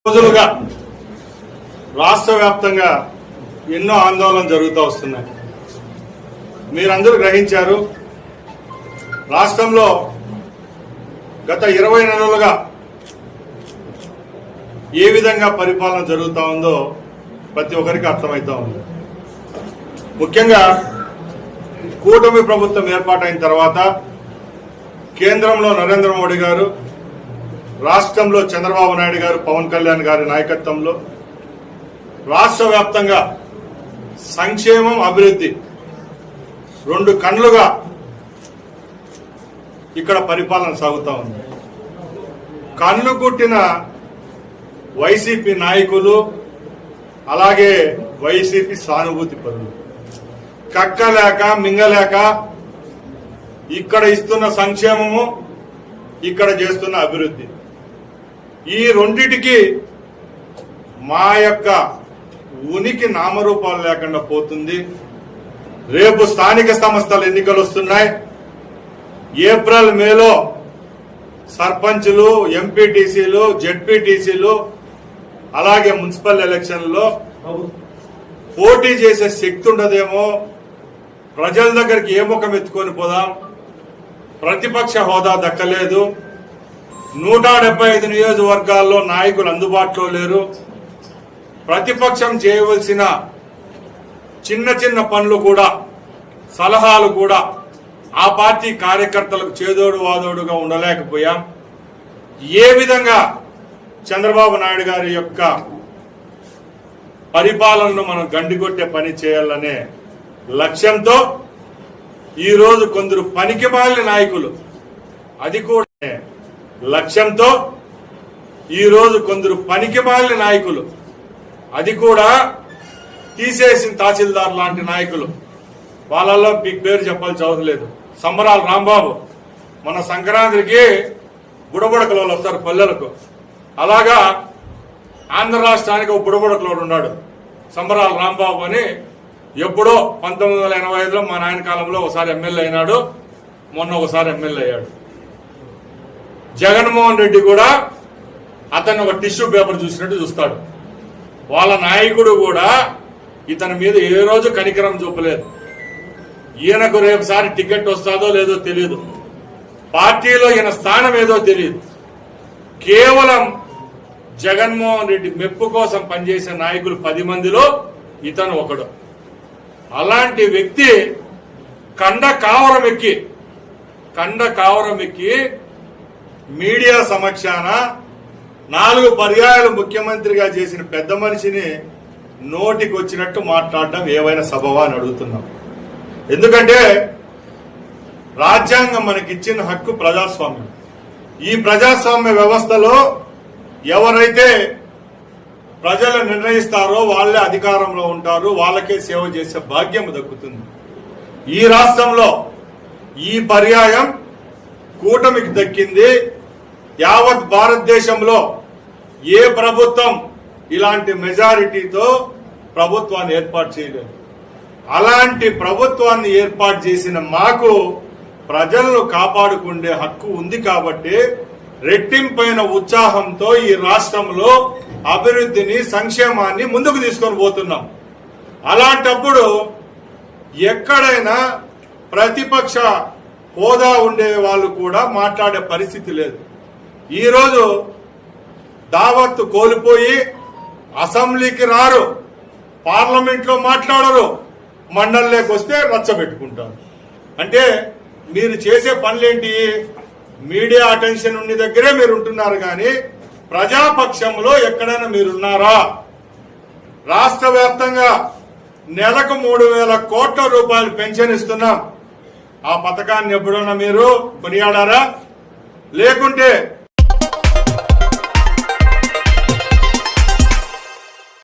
రోజులుగా రాష్ట్ర వ్యాప్తంగా ఎన్నో ఆందోళనలు జరుగుతూ వస్తున్నాయి. మీరందరూ గ్రహించారు, రాష్ట్రంలో గత 20 నెలలుగా ఏ విధంగా పరిపాలన జరుగుతూ ఉందో ప్రతి ఒక్కరికి అర్థమవుతా ఉంది. ముఖ్యంగా కూటమి ప్రభుత్వం ఏర్పాటైన తర్వాత కేంద్రంలో నరేంద్ర మోడీ గారు, రాష్ట్రంలో చంద్రబాబు నాయుడు గారు, పవన్ కళ్యాణ్ గారి నాయకత్వంలో రాష్ట్ర వ్యాప్తంగా సంక్షేమం, అభివృద్ధి రెండు కన్నులుగా ఇక్కడ పరిపాలన సాగుతూ ఉంది. కన్ను కుట్టిన వైసీపీ నాయకులు, అలాగే వైసీపీ సానుభూతి పరులు కక్కలేక మింగలేక ఇక్కడ ఇస్తున్న సంక్షేమము, ఇక్కడ చేస్తున్న అభివృద్ధి, ఈ రెండిటికి మా యొక్క ఉనికి నామరూపాలు లేకుండా పోతుంది. రేపు స్థానిక సంస్థల ఎన్నికలు వస్తున్నాయి. ఏప్రిల్, మేలో సర్పంచులు, ఎంపీటీసీలు, జెడ్పీటీసీలు, అలాగే మున్సిపల్ ఎలక్షన్లో పోటీ చేసే శక్తి ఉండదేమో. ప్రజల దగ్గరికి ఏ ముఖం ఎత్తుకొని పోదాం? ప్రతిపక్ష హోదా దక్కలేదు. 175 నియోజకవర్గాల్లో నాయకులు అందుబాటులో లేరు. ప్రతిపక్షం చేయవలసిన చిన్న చిన్న పనులు కూడా, సలహాలు కూడా ఆ పార్టీ కార్యకర్తలకు చేదోడు వాదోడుగా ఉండలేకపోయాం. ఏ విధంగా చంద్రబాబు నాయుడు గారి యొక్క పరిపాలనను మనం గండికొట్టే పని చేయాలనే లక్ష్యంతో ఈరోజు కొందరు పనికిమాలిన నాయకులు, అది కూడా లక్ష్యంతో ఈరోజు కొందరు పనికిమాలిన నాయకులు, అది కూడా తీసేసిన తహసీల్దార్ లాంటి నాయకులు, వాళ్ళల్లో మీకు పేరు చెప్పాల్సి అవసరం లేదు. సంబరాల రాంబాబు మన సంక్రాంతికి బుడబుడకలో వస్తారు పల్లెలకు. అలాగా ఆంధ్ర రాష్ట్రానికి ఒక బుడబుడకలో ఉన్నాడు సంబరాల రాంబాబు అని. ఎప్పుడో 1985లో మా నాయన కాలంలో ఒకసారి ఎమ్మెల్యే అయినాడు, మొన్న ఒకసారి ఎమ్మెల్యే అయ్యాడు. జగన్మోహన్ రెడ్డి కూడా అతన్ని ఒక టిష్యూ పేపర్ చూసినట్టు చూస్తాడు. వాళ్ళ నాయకుడు కూడా ఇతని మీద ఏ రోజు కనికరం చూపలేదు. ఈయనకు రేపుసారి టికెట్ వస్తుందో లేదో తెలియదు, పార్టీలో ఈయన స్థానం ఏదో తెలియదు. కేవలం జగన్మోహన్ రెడ్డి మెప్పు కోసం పనిచేసే నాయకులు 10 మందిలో ఇతను ఒకడు. అలాంటి వ్యక్తి కండ కావరం ఎక్కి మీడియా సమక్షాన 4 పర్యాయాలు ముఖ్యమంత్రిగా చేసిన పెద్ద మనిషిని నోటికి వచ్చినట్టు మాట్లాడడం ఏవైనా సబవా అని అడుగుతున్నాం. ఎందుకంటే రాజ్యాంగం మనకిచ్చిన హక్కు ప్రజాస్వామ్యం. ఈ ప్రజాస్వామ్య వ్యవస్థలో ఎవరైతే ప్రజలు నిర్ణయిస్తారో వాళ్ళే అధికారంలో ఉంటారు, వాళ్ళకే సేవ చేసే భాగ్యం దక్కుతుంది. ఈ రాష్ట్రంలో ఈ పర్యాయం కూటమికి దక్కింది. యావత్ భారతదేశంలో ఏ ప్రభుత్వం ఇలాంటి మెజారిటీతో ప్రభుత్వాన్ని ఏర్పాటు చేయలేదు. అలాంటి ప్రభుత్వాన్ని ఏర్పాటు చేసిన మాకు ప్రజలను కాపాడుకునే హక్కు ఉంది కాబట్టి రెట్టింపైన ఉత్సాహంతో ఈ రాష్ట్రంలో అభివృద్ధిని, సంక్షేమాన్ని ముందుకు తీసుకొని పోతున్నాం. అలాంటప్పుడు ఎక్కడైనా ప్రతిపక్ష హోదా ఉండే వాళ్ళు కూడా మాట్లాడే పరిస్థితి లేదు. ఈరోజు దావత్తు కోల్పోయి అసెంబ్లీకి రారు, పార్లమెంట్లో మాట్లాడరు, మండలిలోకి వస్తే రచ్చబెట్టుకుంటారు. అంటే మీరు చేసే పనులేంటి? మీడియా అటెన్షన్ ఉన్న దగ్గరే మీరు ఉంటున్నారు, కానీ ప్రజాపక్షంలో ఎక్కడైనా మీరున్నారా? రాష్ట్ర వ్యాప్తంగా నెలకు 3,000 కోట్ల రూపాయలు పెన్షన్ ఇస్తున్నాం. ఆ పథకాన్ని ఎప్పుడన్నా మీరు కొనియాడారా? లేకుంటే